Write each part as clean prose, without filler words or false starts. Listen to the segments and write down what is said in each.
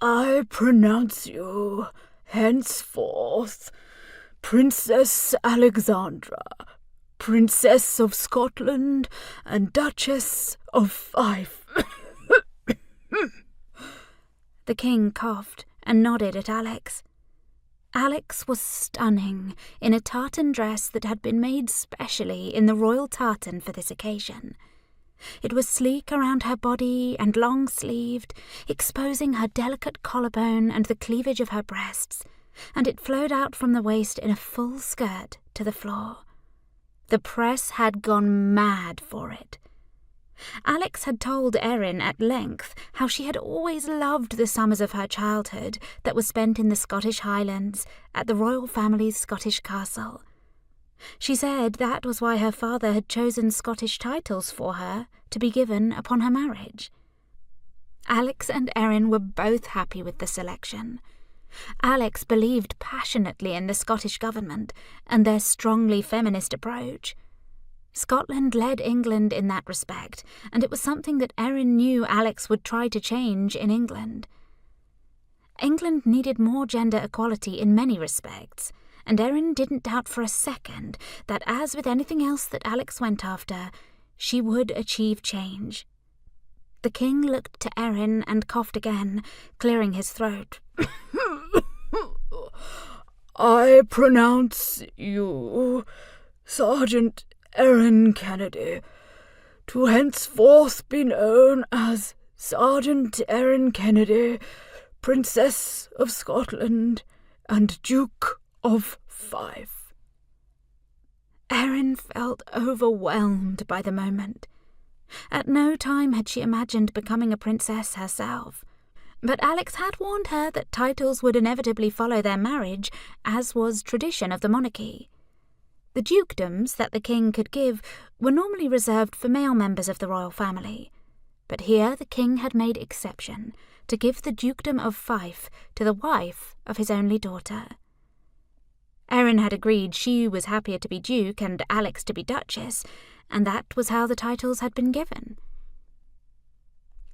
I pronounce you, henceforth, Princess Alexandra, Princess of Scotland and Duchess of Fife. The king coughed and nodded at Alex. Alex was stunning in a tartan dress that had been made specially in the royal tartan for this occasion. It was sleek around her body and long-sleeved, exposing her delicate collarbone and the cleavage of her breasts, and it flowed out from the waist in a full skirt to the floor. The press had gone mad for it. Alex had told Erin at length how she had always loved the summers of her childhood that were spent in the Scottish Highlands at the royal family's Scottish castle. She said that was why her father had chosen Scottish titles for her to be given upon her marriage. Alex and Erin were both happy with the selection. Alex believed passionately in the Scottish government and their strongly feminist approach. Scotland led England in that respect, and it was something that Erin knew Alex would try to change in England. England needed more gender equality in many respects, and Erin didn't doubt for a second that, as with anything else that Alex went after, she would achieve change. The king looked to Erin and coughed again, clearing his throat. I pronounce you, Sergeant Erin Kennedy, to henceforth be known as Sergeant Erin Kennedy, Princess of Scotland and Duke of Fife. Erin felt overwhelmed by the moment. At no time had she imagined becoming a princess herself, but Alex had warned her that titles would inevitably follow their marriage, as was tradition of the monarchy. The dukedoms that the king could give were normally reserved for male members of the royal family, but here the king had made exception to give the dukedom of Fife to the wife of his only daughter. Erin had agreed she was happier to be duke and Alex to be duchess, and that was how the titles had been given.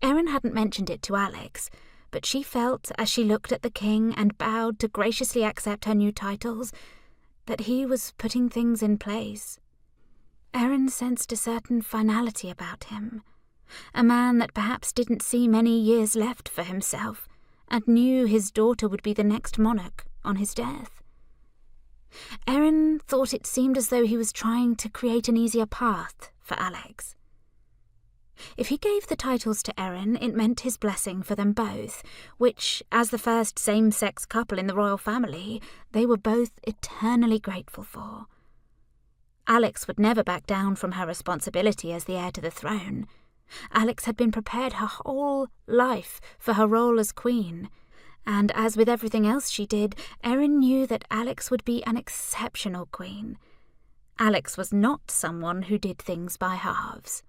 Erin hadn't mentioned it to Alex, but she felt, as she looked at the king and bowed to graciously accept her new titles, that he was putting things in place. Erin sensed a certain finality about him, a man that perhaps didn't see many years left for himself, and knew his daughter would be the next monarch on his death. Erin thought it seemed as though he was trying to create an easier path for Alex. If he gave the titles to Erin, it meant his blessing for them both, which, as the first same-sex couple in the royal family, they were both eternally grateful for. Alex would never back down from her responsibility as the heir to the throne. Alex had been prepared her whole life for her role as queen, and as with everything else she did, Erin knew that Alex would be an exceptional queen. Alex was not someone who did things by halves.